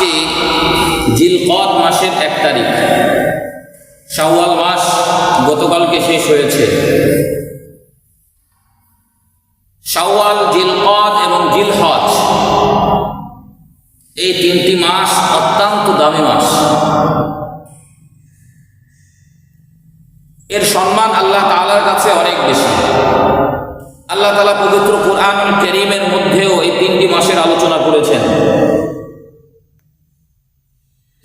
আজকে জিলকদ মাসের 1 তারিখ। শাওয়াল মাস গতকালকে শেষ হয়েছে। শাওয়াল, জিলকদ এবং জিলহজ এই 3টি মাস অত্যন্ত দামি মাস। এর সম্মান আল্লাহ তাআলার কাছে অনেক বেশি। আল্লাহ তাআলা পবিত্র কুরআনুল কারীমের মধ্যেও এই 3টি মাসের আলোচনা করেছেন।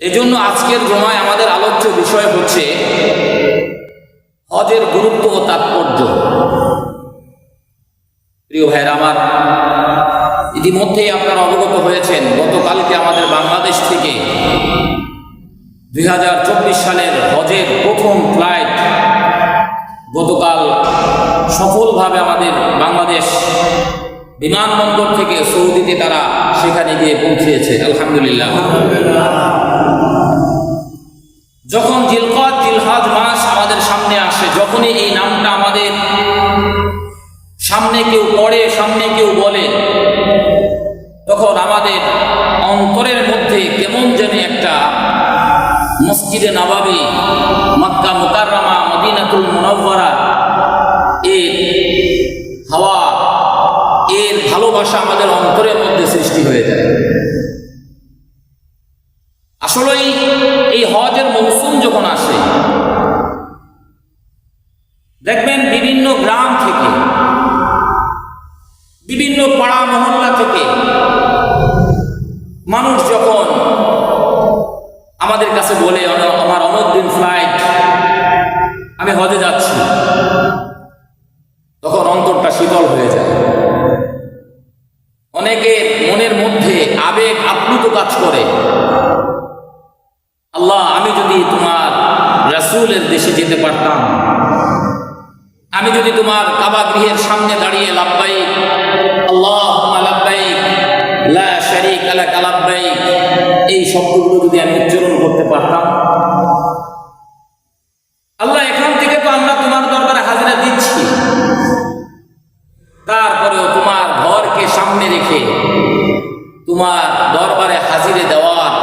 এজন্য আজকের জুমায় আমাদের আলোচ্য বিষয় হচ্ছে হজের গুরুত্ব ও তাৎপর্য। প্রিয় ভাইরা আমার, ইতিমধ্যেই আপনারা অবগত হয়েছেন গতকালকে আমাদের বাংলাদেশ থেকে 2024 সালের হজের প্রথম ফ্লাইট গতকাল সফলভাবে আমাদের বাংলাদেশ বিমানবন্দর থেকে সৌদিতে তারা সেখানে গিয়ে পৌঁছেছে। আলহামদুলিল্লাহ। যখন জিলকদ, জিলহজ মাস আমাদের সামনে আসে, যখনই এই নামটা আমাদের সামনে কেউ পড়ে, সামনে কেউ বলে, তখন আমাদের অন্তরের মধ্যে কেমন যেন একটা মসজিদে নববী, মক্কা মুকাররমা, মদিনাতুল মুনাওয়ারা এর হাওয়া, এর ভালোবাসা আমাদের অন্তরের মধ্যে সৃষ্টি হয়ে যায়। আসলেই এই হজের মৌসুম যখন আসে, দেখবেন বিভিন্ন গ্রাম থেকে, বিভিন্ন পাড়া মহল্লা থেকে মানুষ যখন আমাদের কাছে বলে, আমার অমুক দিন ফ্লাইট, আমি হজে যাচ্ছি, তখন অন্তরটা শীতল হয়ে যায়। অনেকের মনের মধ্যে আবেগ আপ্লুত কাজ করে, আল্লাহ, আমি যদি তোমার রাসূলের দেশে যেতে পারতাম, আমি যদি তোমার কাবা গৃহের সামনে দাঁড়িয়ে লাব্বাইক আল্লাহুম্মা লাব্বাইক লা শারীকা লাক লাব্বাইক এই শব্দগুলো যদি আমি উচ্চারণ করতে পারতাম। আল্লাহ, এখান থেকে তো আমরা তোমার দরবারে হাজিরা দিচ্ছি, তারপরেও তোমার ঘরকে সামনে রেখে তোমার দরবারে হাজিরে দেওয়ার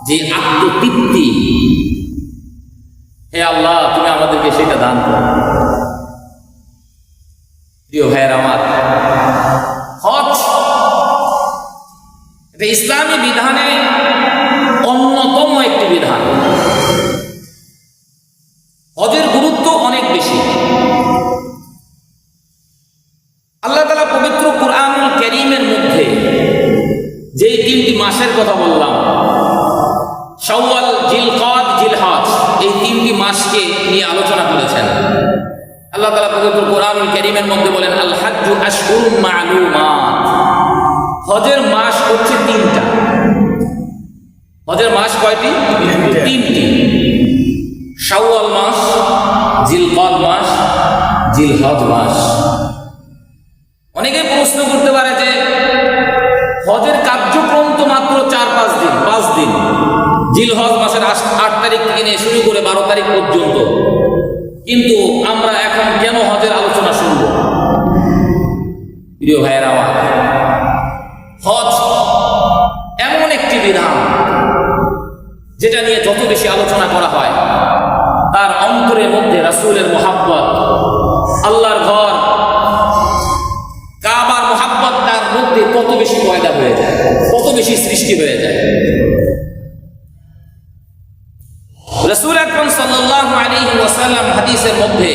যে আত্মতৃপ্তি, হে আল্লাহ, তুমি আমাদেরকে সেটা দান করো। প্রিয় ভাইয়ের আমার, হজ এটা ইসলামী বিধানে অন্যতম একটি বিধান। হজের গুরুত্ব অনেক বেশি। আল্লাহ তাআলা পবিত্র কুরআনুল কারীমের মধ্যে যে 3টি মাসের কথা বললাম, শাওয়াল, জিলকদ, জিলহজ, এই 3টি মাসকে নিয়ে আলোচনা করেছেন। আল্লাহ তাআলা পবিত্র কুরআনুল কারীমের মধ্যে বলেন, আল হাজ্জু আশহুরুম মা'লুমাত। হজের মাস হচ্ছে 3টা। হজের মাস কয়টি? 3টি। শাওয়াল মাস, জিলকদ মাস, জিলহজ মাস। অনেকে প্রশ্ন করতে পারে যে হজের কার্যক্রম তো মাত্র 4-5 দিন, 5 দিন। জিলহজ মাসের 8 তারিখ থেকে নিয়ে শুরু করে 12 তারিখ পর্যন্ত, কিন্তু আমরা এখন কেন হজের আলোচনা শুনব? প্রিয় ভাইয়েরা আমার, হজ এমন একটি বিধান যেটা নিয়ে যত বেশি আলোচনা করা হয়, তার অন্তরের মধ্যে রাসূলের মুহাব্বত, আল্লাহর ঘর কাবার মুহাব্বত তার মধ্যে কত বেশি পয়দা হয়ে যায়, কত বেশি সৃষ্টি হয়ে যায়। রাসূল আকরাম সাল্লাল্লাহু আলাইহি ওয়াসাল্লাম হাদিসের মধ্যে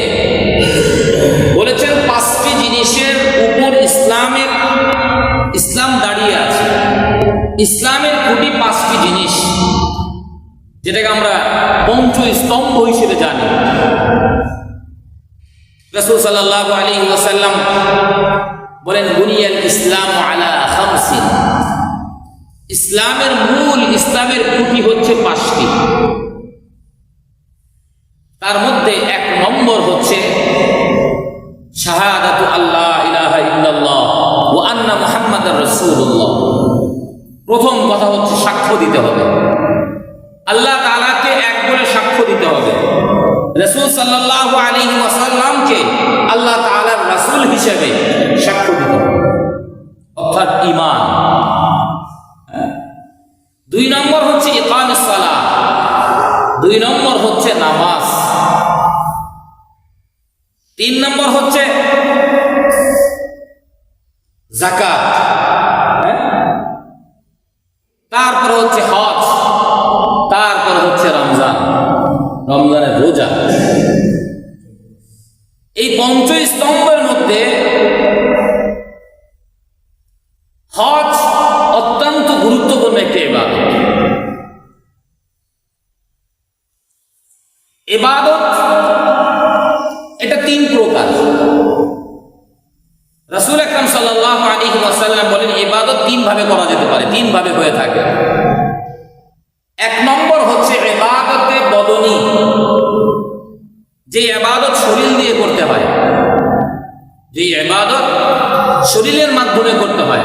বলেছেন, 5টি জিনিসের উপর ইসলাম দাঁড়িয়ে আছে। ইসলামের খুঁটি 5টি জিনিস, যেটাকে আমরা পঞ্চস্তম্ভ হিসেবে জানি। রাসূল সাল্লাল্লাহু আলাইহি ওয়াসাল্লাম বলেন, বুনিয়াল ইসলামু আলা খামসিন। ইসলামের মূল, ইসলামের খুঁটি হচ্ছে 5টি। তার মধ্যে 1 নম্বর হচ্ছে শাহাদাতু আল্লাহ ইলাহা ইল্লাল্লাহ ওয়া আন্না মুহাম্মাদার রাসূলুল্লাহ। প্রথম কথা হচ্ছে সাক্ষ্য দিতে হবে, আল্লাহ তাআলাকে এক বলে সাক্ষ্য দিতে হবে, রাসূল সাল্লাল্লাহু আলাইহি ওয়াসাল্লামকে আল্লাহ তাআলার রাসূল হিসেবে সাক্ষ্য দিতে হবে, অর্থাৎ ঈমান। 2 নম্বর হচ্ছে ইকামিস সালাহ, 2 নম্বর হচ্ছে নামাজ, 3 নম্বর হচ্ছে যাকাত, তারপর হচ্ছে হজ, তারপর হচ্ছে রমজানের রোজা। এই পঞ্চস্তম্ভের মধ্যে হজ অত্যন্ত গুরুত্বপূর্ণ একটি ইবাদত। ইবাদত এটা 3 প্রকার। রাসূল আকরাম সাল্লাল্লাহু আলাইহি ওয়াসাল্লাম বলেন ইবাদত 3 ভাবে করা যেতে পারে, 3 ভাবে হয়ে থাকে। 1 নম্বর হচ্ছে ইবাদতে বদনী, যে ইবাদত শরীর দিয়ে করতে হয়, যে ইবাদত শরীরের মাধ্যমে করতে হয়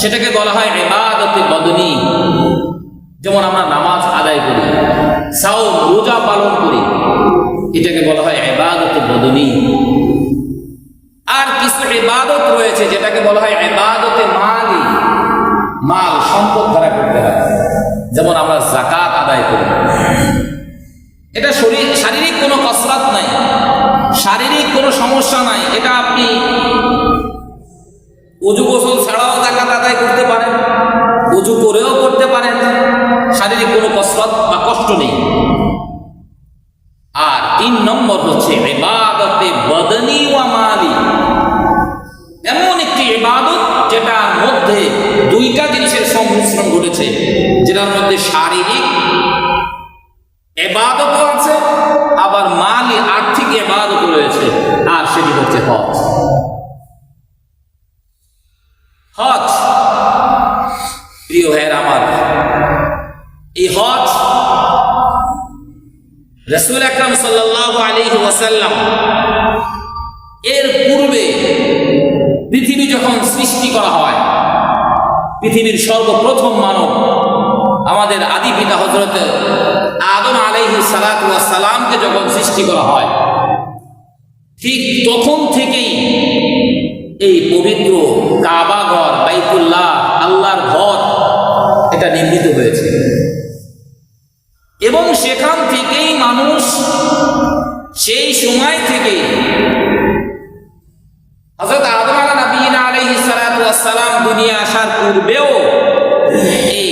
সেটাকে বলা হয় ইবাদতে বদনী। যেমন আমরা নামাজ আদায় করি, সাওম রোজা পালন করি, এটাকে বলা হয় ইবাদতে বদনী। আর কিছু ইবাদত রয়েছে যেটাকে বলা হয় ইবাদতে মালি, মাল সম্পদ দ্বারা করতে হয়। যেমন আমরা যাকাত আদায় করি, এটা শারীরিক কোনো কসরত নাই, শারীরিক কোনো সমস্যা নাই, এটা আপনি ওযু গোসল ছাড়াও যাকাত আদায় করতে পারেন, ওযু করেও করতে পারেন, শারীরিক কোনো কসরত বা কষ্ট নেই। আর 3 নম্বর হচ্ছে ইবাদতে বদনী ওয়া মালি, এমন একটি ইবাদত যেটার মধ্যে 2টা জিনিসের সংমিশ্রণ ঘটেছে, যেটার মধ্যে শারীরিক ইবাদতও আছে আবার মালি আর্থিক ইবাদতও রয়েছে, আর সেটি হচ্ছে হজ। হজ প্রিয় ভাইয়ের আমার, এই হজ রাসূল আকরাম সাল্লাল্লাহু আলাইহি ওয়াসাল্লাম এর পূর্বে পৃথিবী যখন সৃষ্টি করা হয়, পৃথিবীর সর্বপ্রথম মানব আমাদের আদি পিতা হযরত আদম আলাইহিস সালাতু ওয়াস সালামকে যখন সৃষ্টি করা হয়, ঠিক তখন থেকেই এই পবিত্র কাবা ঘর, বাইতুল্লাহ, আল্লাহর ঘর, এটা নির্মিত হয়েছে। এবং সেখান থেকেই মানুষ সেই সময় থেকে হযরত আদম আলাইহিস সালাতু ওয়াস সালাম দুনিয়া আসার পূর্বেও এই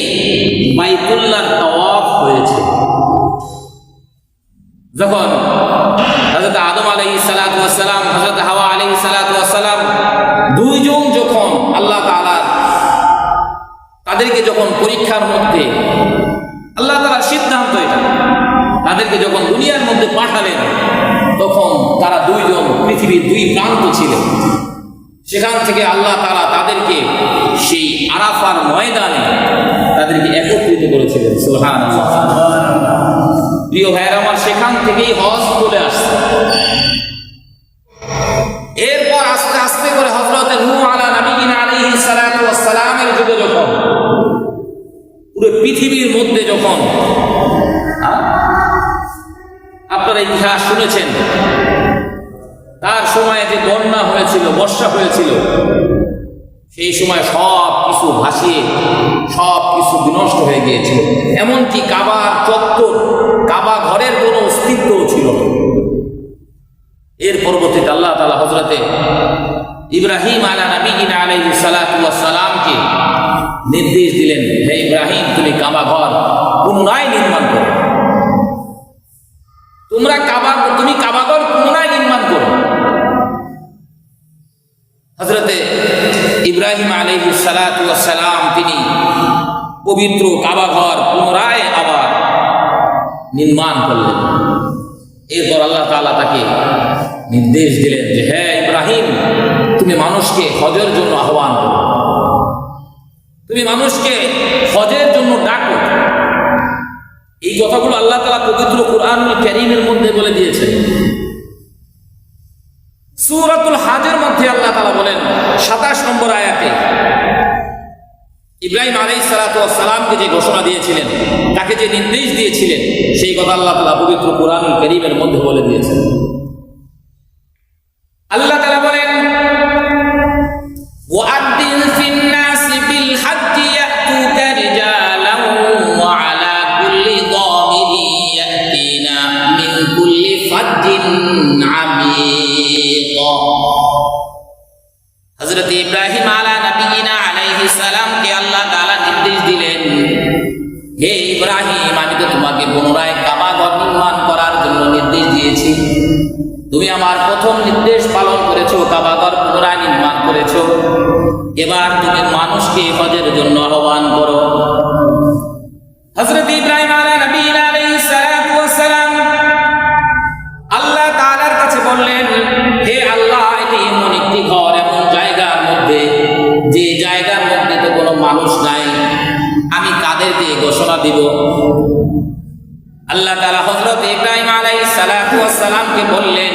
বাইতুল্লাহর তাওয়াফ হয়েছে। যখন হযরত আদম আলাইহিস সালাতু ওয়াস সালাম, হযরত হাওয়া আলাইহিস সালাতু ওয়াস সালাম দুইজন যখন আল্লাহ তাআলা তাদেরকে যখন পরীক্ষার মধ্যে, আল্লাহ তাআলার সিদ্ধান্ত এটা, তাদেরকে যখন দুনিয়ার মধ্যে পাঠালেন, তখন তারা দুইজন পৃথিবীর 2 প্রান্ত ছিলেন। সেখান থেকে আল্লাহ তাআলা তাদেরকে সেই আরাফার ময়দানে তাদেরকে একত্রিত করেছিলেন। সুবহানাল্লাহ। প্রিয় ভাইয়েরা আমার, সেখান থেকেই হজ চলে আসছে। এরপর আস্তে আস্তে করে হযরত নূহ আলাইহিস সালাতু ওয়াস সালামের যুগে যখন পুরো পৃথিবীর মধ্যে যখন আপনারা ইতিহাস শুনেছেন, তার সময়ে যে বন্যা হয়েছিল, বর্ষা হয়েছিল, সেই সময় সব কিছু ভাসিয়ে সব কিছু বিনষ্ট হয়ে গিয়েছিল। এমনকি কাবার চত্বর, কাবা ঘরের কোনো অস্তিত্বও ছিল না। এর পরবর্তীতে আল্লাহ তাআলা হযরতে ইব্রাহিম আলাইহিস সালাতু ওয়াস সালামকে নির্দেশ দিলেন, হে ইব্রাহিম, তুমি কাবা ঘর পুনরায় নির্মাণ করো, তুমি কাবা ঘর পুনরায় নির্মাণ করো। হযরতে ইব্রাহিম আলাইহিস সালাতু ওয়াস সালাম তিনি পবিত্র কাবা ঘর পুনরায় আবার নির্মাণ করলেন। এরপর আল্লাহ তাআলা তাকে নির্দেশ দিলেন যে, হে ইব্রাহিম, তুমি মানুষকে হজের জন্য আহ্বান করো, তুমি মানুষকে হজের জন্য ডাকো। এই কথাগুলো আল্লাহ তাআলা পবিত্র কুরআনুল কারীমের মধ্যে বলে দিয়েছেন। সূরাতুল হজের মধ্যে আল্লাহ তাআলা বলেন 27 নম্বর আয়াতে, ইব্রাহিম আলাইহিস সালাতু ওয়াস সালামকে যে ঘোষণা দিয়েছিলেন, তাকে যে নির্দেশ দিয়েছিলেন, সেই কথা আল্লাহ তাআলা পবিত্র কুরআনুল কারীমের মধ্যে বলে দিয়েছেন। আল্লাহ তাআলা বলেন, ওয়া'আদ্দিন ফিন নাসি বিল হজ্জি ইয়াতুকা রিজালান ইব্রাহিম, আমি তো তোমাকে পুনরায় কাবা ঘর নির্মাণ করার জন্য নির্দেশ দিয়েছি, তুমি আমার প্রথম নির্দেশ পালন করেছো, কাবা ঘর পুনরায় নির্মাণ করেছো, এবার তুমি মানুষকে হজের জন্য আহ্বান করো। হযরত ইব্রাহিম আলাইহিস সালাতু ওয়াস সালাম আল্লাহ তাআলার কাছে বললেন, হে আল্লাহ, এটি এমন একটি ঘর, এমন জায়গার মধ্যে, যে জায়গার মধ্যে তো কোনো মানুষ নাই, আমি কাদেরকে ঘোষণা দিব? আল্লাহ তাআলা হযরত ইব্রাহিম আলাইহিস সালাতু ওয়াস সালামকে বললেন,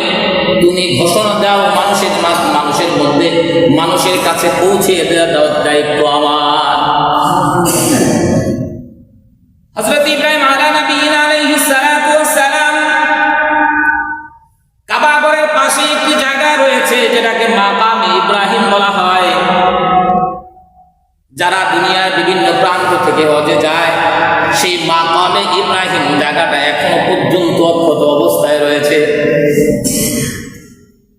তুমি ঘোষণা দাও মানুষের মধ্যে, মানুষের কাছে পৌঁছে দেওয়ার দায়িত্ব আমার। হযরত ইব্রাহিম আলাইহিস সালাতু ওয়াস সালাম কাবা ঘরের পাশে একটি জায়গা রয়েছে যেটাকে মাকাম ইব্রাহিম বলা হয়। যারা দুনিয়ার বিভিন্ন প্রান্ত থেকে হজে যায়, সেই মাকামে ইব্রাহিম জায়গাটা এখনো পর্যন্ত অক্ষত অবস্থায় রয়েছে।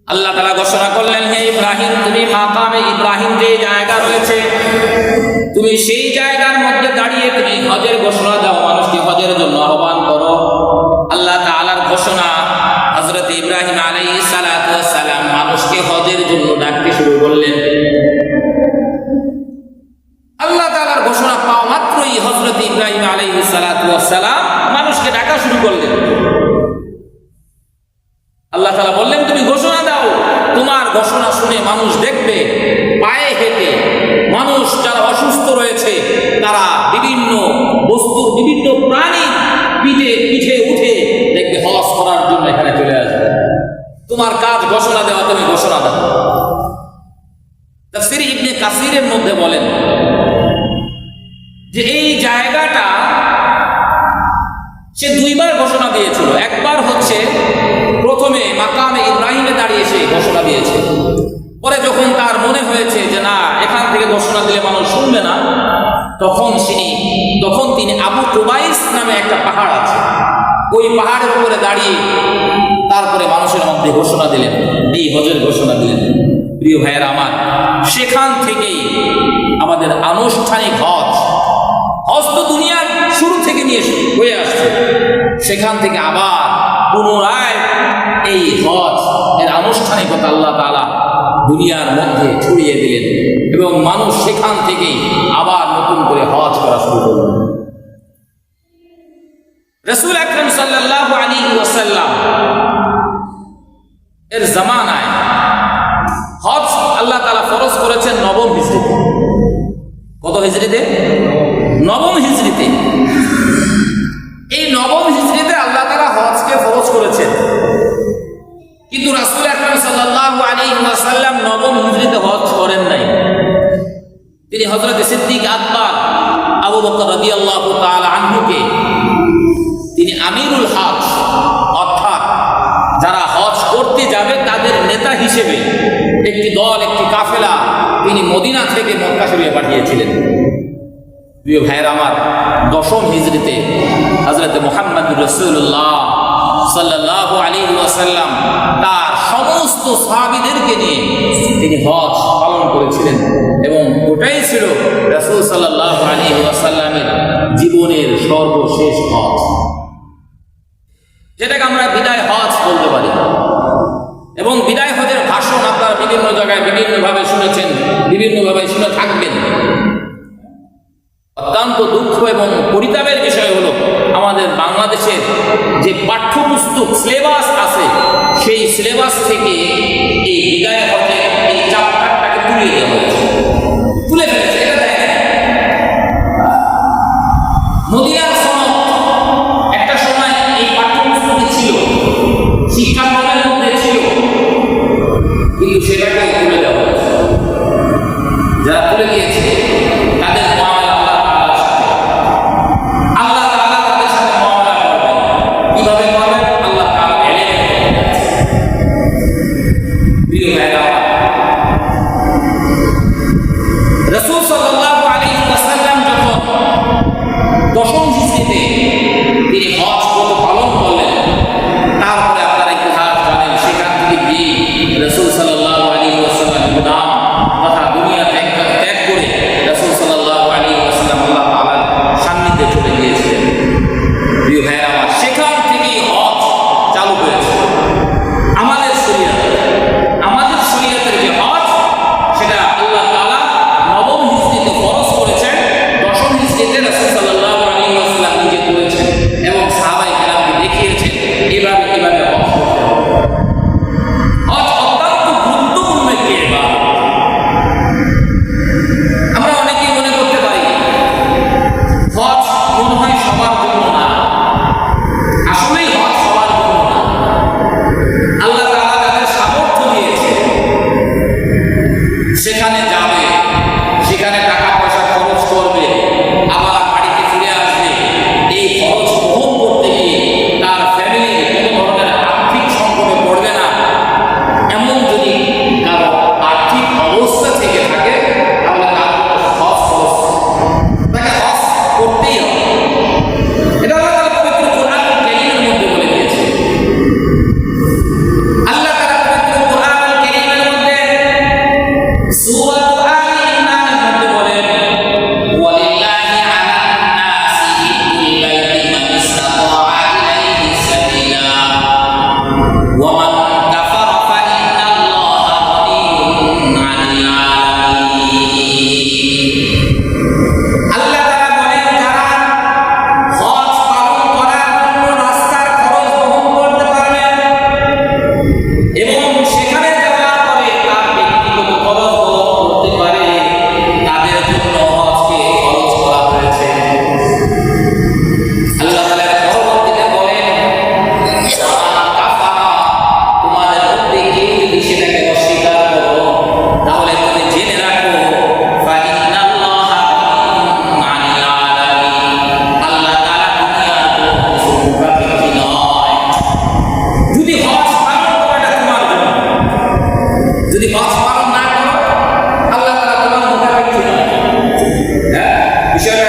আল্লাহ তাআলা ঘোষণা করলেন, হে ইব্রাহিম, তুমি মাকামে ইব্রাহিম যে জায়গা রয়েছে, তুমি সেই জায়গার মধ্যে দাঁড়িয়ে তুমি হজের ঘোষণা দাও, মানুষকে হজের জন্য আহ্বান করো। আল্লাহ তাআলার ঘোষণা, হযরত ইব্রাহিম আলাইহিস সালাতু ওয়াস সালাম মানুষকে হজের জন্য ডাকতে শুরু করলেন। আল্লাহ তাআলার ঘোষণা পাওয়া মাত্রই হযরত ইব্রাহিম আলাইহিস সালাতু ওয়াস সালাম মানুষকে ডাকা শুরু করলেন। আল্লাহ তাআলা বললেন, তুমি ঘোষণা দাও, তোমার ঘোষণা শুনে মানুষ দেখবে, পায়ে হেঁটে মানুষ যারা অসুস্থ রয়েছে, তারা বিভিন্ন বস্তুর, বিভিন্ন প্রাণী পিঠে উঠে দেখবে হজ করার জন্য এখানে চলে আসবে। তোমার কাজ ঘোষণা দেওয়া, তুমি ঘোষণা দাও। তাফসীর ইবনে কাসিরের মধ্যে বলেন যে এই জায়গাটা সে দুইবার ঘোষণা দিয়েছিল। একবার হচ্ছে প্রথমে মাকামে ইব্রাহিমে দাঁড়িয়ে সে ঘোষণা দিয়েছে, পরে যখন তার মনে হয়েছে যে না, এখান থেকে ঘোষণা দিলে মানুষ শুনবে না, তখন তিনি আবু কুবাইস নামে একটা পাহাড় আছে, ওই পাহাড়ের উপরে দাঁড়িয়ে তারপরে মানুষের মধ্যে ঘোষণা দিলেন, এই হজের ঘোষণা দিলেন। প্রিয় ভাইয়েরা আমার, সেখান থেকেই আমাদের আনুষ্ঠানিক হজ তো দুনিয়ার শুরু থেকে নিয়ে হয়ে আসছে, সেখান থেকে আবার পুনরায় এই হজ এর আনুষ্ঠানিকতা আল্লাহ তাআলা দুনিয়ার মধ্যে ছড়িয়ে দিলেন এবং মানুষ সেখান থেকেই আবার নতুন করে হজ করা শুরু করল। রাসূল আকরাম সাল্লাল্লাহু আলাইহি ওয়াসাল্লাম এর জামানায় হজ আল্লাহ তাআলা ফরজ করেছেন নবম হিজরিতে। কত হিজরিতে? নবম হিজরিতে। এই নবম হিজরিতে আল্লাহ তাআলা হজকে ফরজ করেছেন, কিন্তু রাসূল আকরাম সাল্লাল্লাহু আলাইহি ওয়াসাল্লাম নবম হিজরিতে হজ করেন নাই। তিনি হযরত সিদ্দিক আকবর আবু বকর রাদিয়াল্লাহু তাআলা আনহুকে তিনি আমিরুল হজ, অর্থাৎ যারা হজ করতে যাবে তাদের নেতা হিসেবে একটি দল, একটি কাফেলা তিনি মদিনা থেকে মক্কা শরীফে পাঠিয়েছিলেন। প্রিয় ভাইয়েরা আমার, দশম হিজরিতে হযরত মুহাম্মদুর রাসূলুল্লাহ সাল্লাল্লাহু আলাইহি ওয়াসাল্লাম তার সমস্ত সাহাবীদেরকে নিয়ে তিনি হজ পালন করেছিলেন এবং ওটাই ছিল রাসূল সাল্লাল্লাহু আলাইহি ওয়াসাল্লামের জীবনের সর্বশেষ হজ, যেটাকে আমরা বিদায় হজ বলতে পারি। এবং বিদায় হজের ভাষণ আপনারা বিভিন্ন জায়গায় বিভিন্নভাবে শুনেছেন, বিভিন্নভাবে শুনে থাকবেন। অত্যন্ত দুঃখ এবং পরিতাপের বিষয় হলো আমাদের বাংলাদেশের যে পাঠ্যপুস্তক সিলেবাস আছে, সেই সিলেবাস থেকে এই বিদায় হজের এই চ্যাপ্টারটাকে তুলে দেওয়া হয়েছে, তুলে ফেলেছে। এটা দেখেন, মদিনার সনদ একটা সময় এই পাঠ্যপুস্তকে ছিল, শিক্ষা বোর্ডের মধ্যে ছিল, কিন্তু সেটাকে তুলে দেওয়া হয়েছে। যারা তুলে দিয়েছে তাদের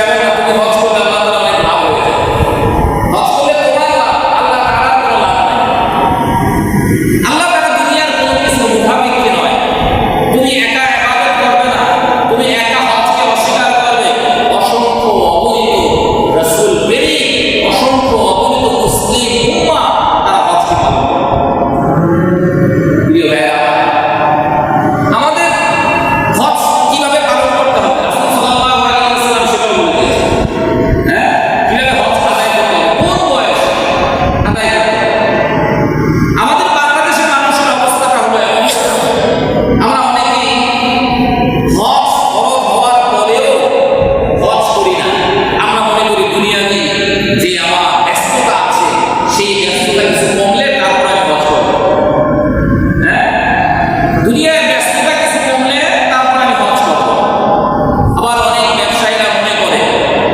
এমন না তুমি হজ করলে আল্লাহ তাআলা অনেক লাভ হয়ে যাবে। হজ করলে তোমার লাভ, আল্লাহ তাআলার কোনো লাভ নাই। আল্লাহ তাআলা দুনিয়ার কোনো কিছু মুখাপেক্ষী নয়। তুমি একা ইবাদত করবে না, তুমি একা হজকে অস্বীকার করবে, অসংখ্য অগণিত রাসূল প্রেরিত, অসংখ্য অগণিত মুসলিম উম্মাহ তারা হজকে পালন করে। প্রিয় ভাইরা, আমাদের হজ কিভাবে পালন করতে হবে রাসূল সাল্লাল্লাহু আলাইহি ওয়াসাল্লাম সেটাও বলে দিয়েছেন। হ্যাঁ, কিভাবে হজ আদায় করতে হবে, কোন বয়সে আদায় করতে হবে। আমাদের বাংলাদেশের মানুষের অবস্থাটা হলো এমন, আমরা অনেকেই হজ ফরজ হওয়ার পরেও হজ করি না। আমরা মনে করি দুনিয়াতে যে আমার ব্যস্ততা আছে, সেই ব্যস্ততা কিছু কমলে তারপর আমি হজ করব। হ্যাঁ, দুনিয়ায় ব্যস্ততা কিছু কমলে তারপর আমি হজ করব। আবার অনেক ব্যবসায়ীরা মনে করে,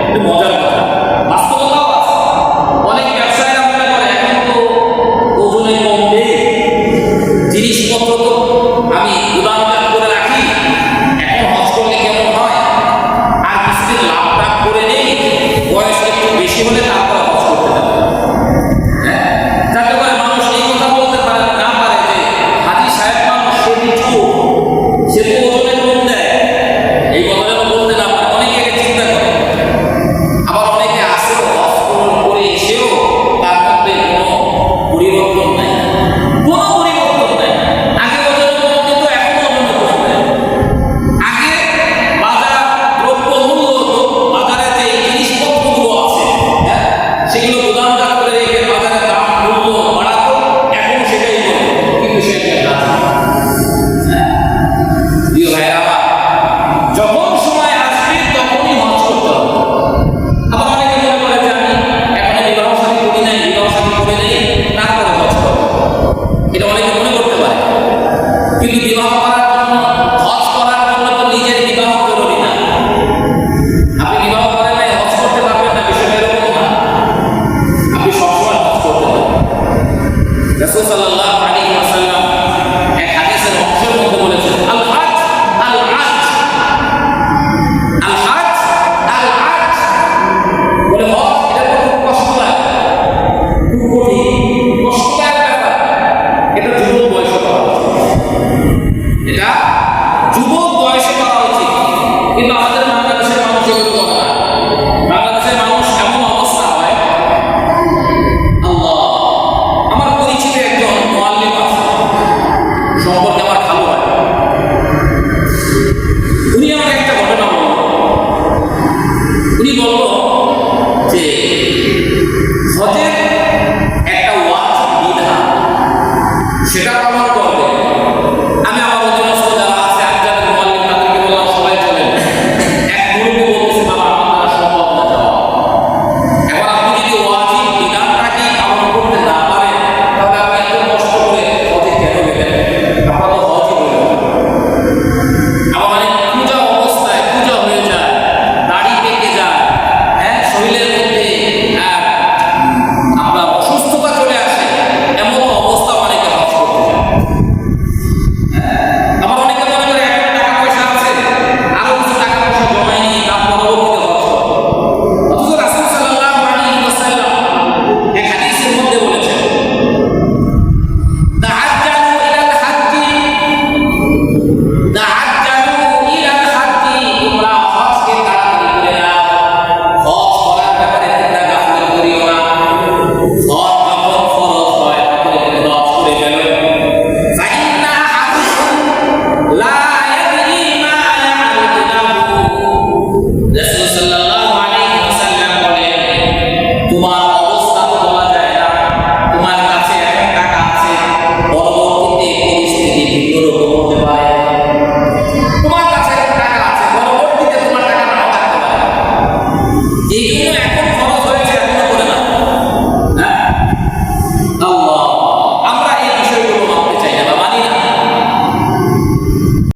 একটু মজার কথা, বাস্তবতাও আছে, অনেক ব্যবসায়ীরা মনে করে এখন তো ওজনে কমবে, জিনিসপত্র তো আমি গুদামজাত করে রাখি, এখন হজ করলে কেমন হয়, আর কিছুদিন লাভ টাভ করে নেই, বয়স একটু বেশি হলে তারপর